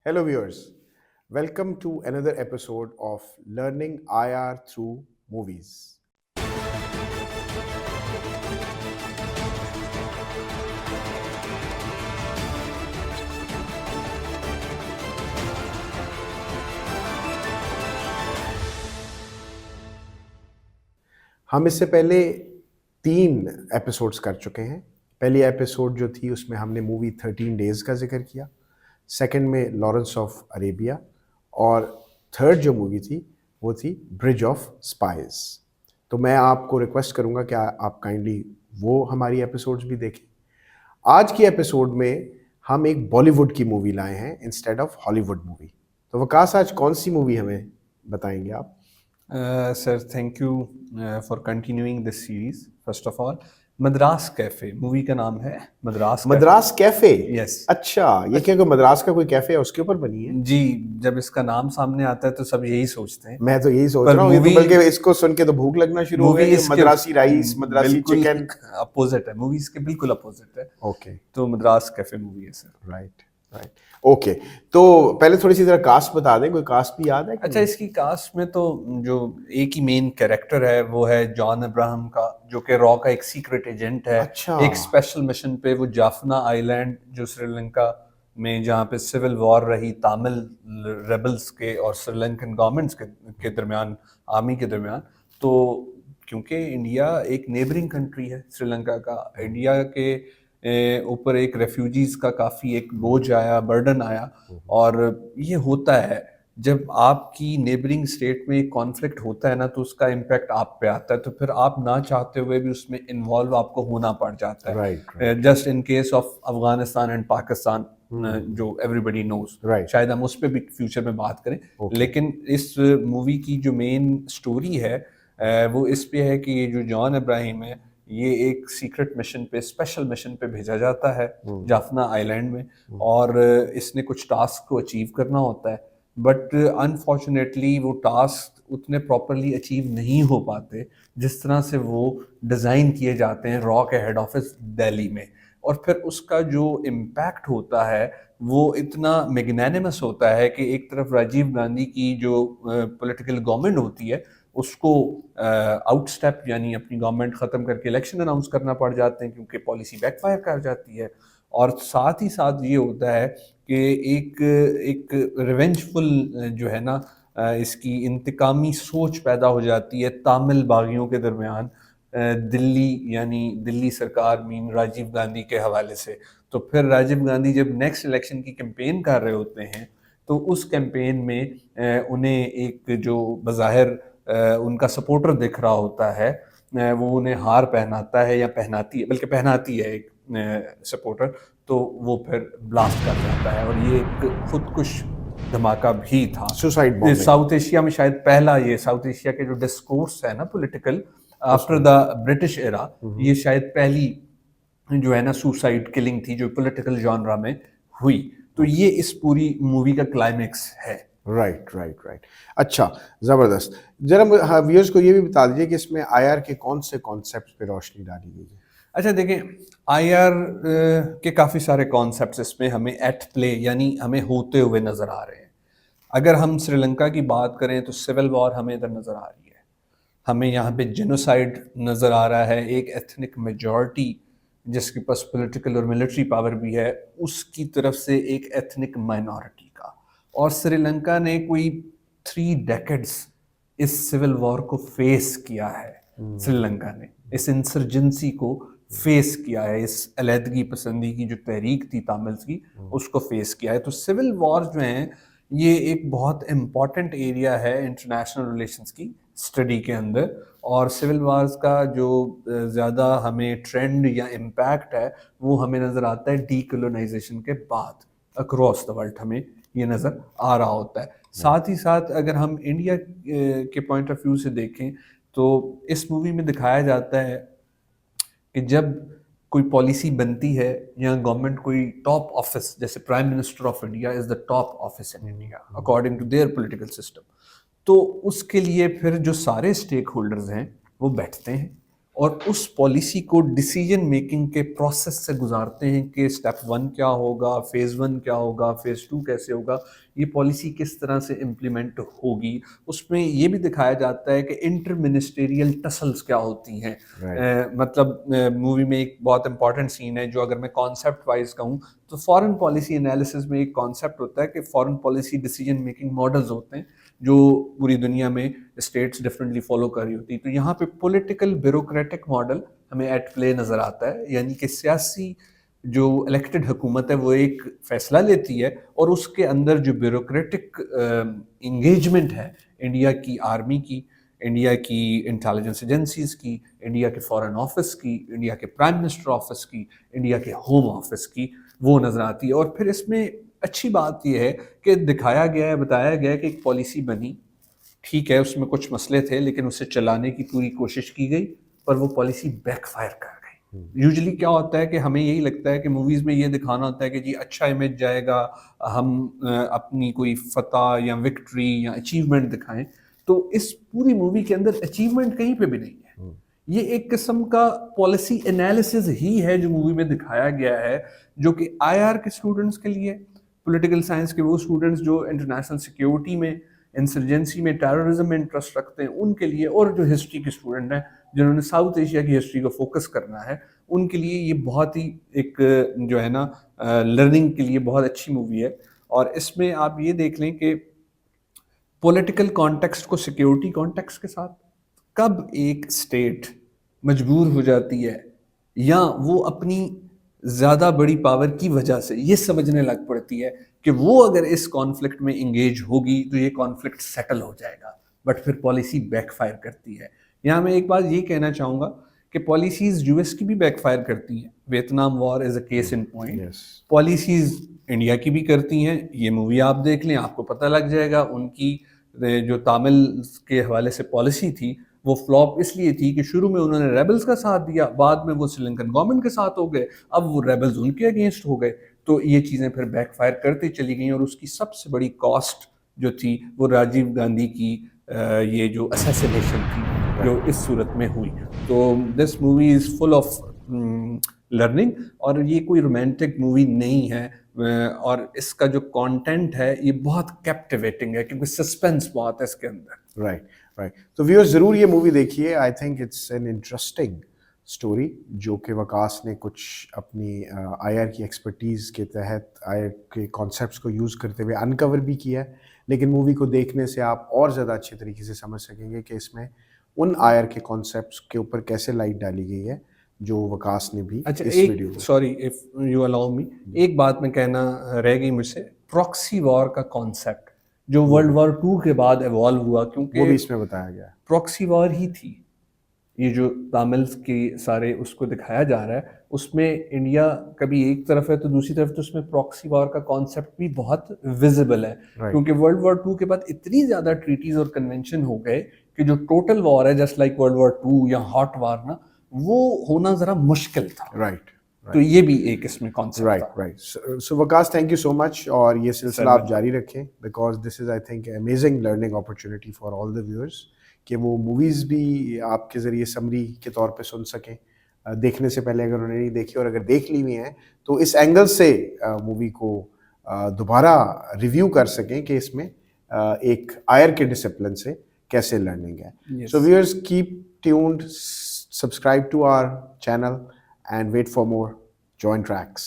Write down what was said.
Hello, viewers. Welcome to another episode of Learning IR through Movies. हम इससे पहले 3 episodes कर चुके हैं। पहली एपिसोड जो थी उसमें हमने मूवी 13 डेज़ का जिक्र किया, सेकंड में लॉरेंस ऑफ अरेबिया और थर्ड जो मूवी थी वो थी ब्रिज ऑफ स्पाइस। तो मैं आपको रिक्वेस्ट करूंगा कि आप काइंडली वो हमारी एपिसोड्स भी देखें। आज की एपिसोड में हम एक बॉलीवुड की मूवी लाए हैं इंस्टेड ऑफ हॉलीवुड मूवी। तो वकास आज कौन सी मूवी हमें बताएंगे आप? Sir, thank you for continuing this series. First of all, Madras cafe movie का नाम है मद्रास कैफे। Yes. अच्छा, ये क्या कोई मद्रास का कोई कैफे है उसके ऊपर बनी है? जी, जब इसका नाम सामने आता है तो सब यही सोचते हैं। मैं तो यही सोच पर रहा हूँ, ये तो movie- बल्कि इसको सुन के तो भूख लगना शुरू हो मूवी गई। इसके मद्रासी राइस, मद्रासी बिल्कुल चिकन। अपोजिट है, मूवी इसके बिल्कुल अपोजिट है। ओके, तो मद्रास कैफे मूवी है सर। Right right. ओके, तो पहले थोड़ी सी जरा कास्ट बता दें, कोई कास्ट भी याद है कि अच्छा, इसकी कास्ट में तो जो एक ही मेन कैरेक्टर है वो है जॉन अब्राहम का, जो कि रॉ का एक सीक्रेट एजेंट है। अच्छा। एक स्पेशल मिशन पे वो जाफना आइलैंड जो श्रीलंका में जहाँ पे सिविल वॉर रही तामिल रेबल्स के और श्रीलंकन गवर्नमेंट्स के दरमियान, आर्मी के दरमियान, तो क्योंकि इंडिया एक नेबरिंग कंट्री है श्रीलंका का, इंडिया के ऊपर एक रेफ्यूजीज का काफ़ी एक बोझ आया, बर्डन आया। और ये होता है जब आपकी नेबरिंग स्टेट में एक कॉन्फ्लिक्ट होता है ना, तो उसका इम्पैक्ट आप पे आता है, तो फिर आप ना चाहते हुए भी उसमें इन्वॉल्व आपको होना पड़ जाता है। Right just in case of Afghanistan and Pakistan, जो एवरीबडी नोज, Right. शायद हम उस पर भी फ्यूचर में बात करें। Okay. लेकिन इस मूवी की जो मेन स्टोरी है वो इस पे है कि ये जो जॉन इब्राहिम है, ये एक सीक्रेट मिशन पे, स्पेशल मिशन पे भेजा जाता है जाफना आइलैंड में, और इसने कुछ टास्क को अचीव करना होता है। बट अनफॉर्चुनेटली वो टास्क उतने प्रॉपरली अचीव नहीं हो पाते जिस तरह से वो डिज़ाइन किए जाते हैं रॉ के हेड ऑफिस दिल्ली में। और फिर उसका जो इम्पैक्ट होता है वो इतना मैग्नानिमस होता है कि एक तरफ राजीव गांधी की जो पॉलिटिकल गवर्नमेंट होती है उसको आउटस्टेप यानी अपनी गवर्नमेंट ख़त्म करके इलेक्शन अनाउंस करना पड़ जाते हैं, क्योंकि पॉलिसी बैकफायर कर जाती है। और साथ ही साथ ये होता है कि एक रिवेंजफुल जो है ना, इसकी इंतकामी सोच पैदा हो जाती है तामिल बागियों के दरमियान, दिल्ली यानी दिल्ली सरकार मीन राजीव गांधी के हवाले से। तो फिर राजीव गांधी जब नेक्स्ट इलेक्शन की कैंपेन कर रहे होते हैं, तो उस कैंपेन में उन्हें एक जो बज़ाहिर उनका सपोर्टर दिख रहा होता है, वो उन्हें हार पहनाता है या पहनाती है, बल्कि पहनाती है एक सपोर्टर, तो वो फिर ब्लास्ट कर जाता है। और ये एक खुदकुश धमाका भी था। Suicide bombing. साउथ एशिया में शायद पहला, ये साउथ एशिया के जो डिस्कोर्स है ना political after the British era, ये शायद पहली जो है ना सुसाइड किलिंग थी जो पॉलिटिकल जॉनरा में हुई। तो ये इस पूरी मूवी का क्लाइमेक्स है। Right right right. अच्छा, ज़बरदस्त। जरा व्यूअर्स को ये भी बता दीजिए कि इसमें आईआर के कौन से कॉन्सेप्ट पे रोशनी डाली गई है? अच्छा देखिए, आईआर के काफ़ी सारे कॉन्सेप्ट्स इसमें हमें एट प्ले यानी हमें होते हुए नज़र आ रहे हैं। अगर हम श्रीलंका की बात करें तो सिविल वॉर हमें इधर नज़र आ रही है, हमें यहाँ पे जेनोसाइड नज़र आ रहा है, एक एथनिक मेजॉरिटी जिसके पास पॉलिटिकल और मिलिट्री पावर भी है उसकी तरफ से एक एथनिक माइनॉरिटी का। और श्रीलंका ने कोई 3 डेकेड्स इस सिविल वॉर को फेस किया है। श्रीलंका ने इस इंसर्जेंसी को फेस किया है, इस अलहदगी पसंदी की जो तहरीक थी तामिल्स की, उसको फेस किया है। तो सिविल वॉर जो हैं ये एक बहुत इम्पॉर्टेंट एरिया है इंटरनेशनल रिलेशंस की स्टडी के अंदर। और सिविल वार्स का जो ज़्यादा हमें ट्रेंड या इम्पैक्ट है वो हमें नज़र आता है डीकोलोनाइजेशन के बाद अक्रॉस द वर्ल्ड, हमें ये नज़र आ रहा होता है। साथ ही साथ अगर हम इंडिया के पॉइंट ऑफ व्यू से देखें तो इस मूवी में दिखाया जाता है कि जब कोई पॉलिसी बनती है या गवर्नमेंट कोई टॉप ऑफिस, जैसे prime minister of India is the top office in India according to their political system, तो उसके लिए फिर जो सारे स्टेक होल्डर्स हैं वो बैठते हैं और उस पॉलिसी को डिसीजन मेकिंग के प्रोसेस से गुजारते हैं कि स्टेप 1 क्या होगा, फेज़ 1 क्या होगा, फेज़ 2 कैसे होगा, ये पॉलिसी किस तरह से इम्प्लीमेंट होगी। उसमें ये भी दिखाया जाता है कि इंटर मिनिस्टेरियल टसल्स क्या होती हैं। मतलब मूवी में एक बहुत इंपॉर्टेंट सीन है जो अगर मैं कॉन्सेप्ट वाइज कहूँ तो फॉरेन पॉलिसी एनालिसिस में एक कॉन्सेप्ट होता है कि foreign policy decision making models होते हैं जो पूरी दुनिया में स्टेट्स डिफरेंटली फॉलो कर रही होती है। तो यहाँ पे पॉलिटिकल ब्यूरोक्रेटिक मॉडल हमें एट प्ले नज़र आता है, यानी कि सियासी जो इलेक्टेड हुकूमत है वो एक फैसला लेती है और उसके अंदर जो ब्यूरोक्रेटिक इंगेजमेंट है इंडिया की आर्मी की, इंडिया की इंटेलिजेंस एजेंसीज की, इंडिया के फॉरेन ऑफिस की, इंडिया के प्राइम मिनिस्टर ऑफिस की, इंडिया के होम ऑफिस की, वो नज़र आती है। और फिर इसमें अच्छी बात यह है कि दिखाया गया है, बताया गया है कि एक पॉलिसी बनी, ठीक है उसमें कुछ मसले थे लेकिन उसे चलाने की पूरी कोशिश की गई, पर वो पॉलिसी बैकफायर कर गई। यूजुअली क्या होता है कि हमें यही लगता है कि मूवीज़ में ये दिखाना होता है कि जी अच्छा इमेज जाएगा, हम अपनी कोई फतह या विक्ट्री या अचीवमेंट दिखाएं, तो इस पूरी मूवी के अंदर अचीवमेंट कहीं पे भी नहीं है। ये एक किस्म का पॉलिसी एनालिसिस ही है जो मूवी में दिखाया गया है, जो कि आईआर के स्टूडेंट्स के लिए, पॉलिटिकल साइंस के वो स्टूडेंट्स जो इंटरनेशनल सिक्योरिटी में, इंसर्जेंसी में, टेररिज्म में इंटरेस्ट रखते हैं उनके लिए, और जो हिस्ट्री के स्टूडेंट हैं जिन्होंने साउथ एशिया की हिस्ट्री को फोकस करना है उनके लिए ये बहुत ही एक जो है ना लर्निंग के लिए बहुत अच्छी मूवी है। और इसमें आप ये देख लें कि पॉलिटिकल कॉन्टेक्स्ट को सिक्योरिटी कॉन्टेक्स्ट के साथ, कब एक स्टेट मजबूर हो जाती है या वो अपनी ज़्यादा बड़ी पावर की वजह से ये समझने लग पड़ती है कि वो अगर इस कॉन्फ्लिक्ट में इंगेज होगी तो ये कॉन्फ्लिक्ट सेटल हो जाएगा, बट फिर पॉलिसी बैकफायर करती है। यहाँ मैं एक बात ये कहना चाहूँगा कि पॉलिसीज़ यूएस की भी बैकफायर करती हैं। Vietnam war is a case in point. Policies India की भी करती हैं, ये मूवी आप देख लें आपको पता लग जाएगा। उनकी जो तामिल के हवाले से पॉलिसी थी वो फ्लॉप इसलिए थी कि शुरू में उन्होंने रेबल्स का साथ दिया, बाद में वो श्रीलंकन गवर्नमेंट के साथ हो गए, अब वो रेबल्स उनके अगेंस्ट हो गए, तो ये चीज़ें फिर बैकफायर करती चली गई। और उसकी सबसे बड़ी कॉस्ट जो थी वो राजीव गांधी की ये जो असैसिनेशन थी जो इस सूरत में हुई। तो this movie is full of learning, और ये कोई रोमांटिक मूवी नहीं है, और इसका जो कंटेंट है ये बहुत कैप्टिवेटिंग है क्योंकि सस्पेंस बहुत है इसके अंदर। Right right. तो व्यूअर्स ज़रूर ये मूवी देखिए। I think it's an interesting story जो कि वकास ने कुछ अपनी आईआर की एक्सपर्टीज़ के तहत आईआर के कॉन्सेप्ट्स को यूज़ करते हुए अनकवर भी किया है, लेकिन मूवी को देखने से आप और ज़्यादा अच्छे तरीके से समझ सकेंगे कि इसमें उन आईआर के कॉन्सेप्ट्स के ऊपर कैसे लाइट डाली गई है जो वकास ने भी अच्छा, इस वीडियो एक में। Sorry if you allow me, एक बात मैं कहना रह गई मुझसे, प्रॉक्सी वॉर का कॉन्सेप्ट जो वर्ल्ड वॉर 2 के बाद इवॉल्व हुआ, वो क्योंकि भी इसमें बताया गया है। प्रॉक्सी वॉर ही थी ये जो तामिल्स के सारे उसको दिखाया जा रहा है, उसमें इंडिया कभी एक तरफ है तो दूसरी तरफ तो उसमें प्रॉक्सी वॉर का कॉन्सेप्ट भी बहुत विजिबल है। क्योंकि वर्ल्ड वॉर 2 के बाद इतनी ज़्यादा ट्रीटीज और कन्वेंशन हो गए कि जो टोटल वॉर है जस्ट लाइक वर्ल्ड वॉर 2 या हॉट वॉर ना, वो होना ज़रा मुश्किल था। राइट तो ये भी एक इसमें कॉन्सेप्ट था। Right. So Waqas, thank you so much, और ये सिलसिला आप Salman. जारी रखें because this is I think amazing learning opportunity for all the viewers कि वो मूवीज़ भी आपके ज़रिए समरी के तौर पे सुन सकें, देखने से पहले अगर उन्होंने नहीं देखी, और अगर देख ली हुई हैं तो इस एंगल से मूवी को दोबारा रिव्यू कर सकें कि इसमें एक आयर के डिसिप्लिन से कैसे लर्निंग है। Yes. So viewers, keep tuned, subscribe to our channel and wait for more Joint Tracks.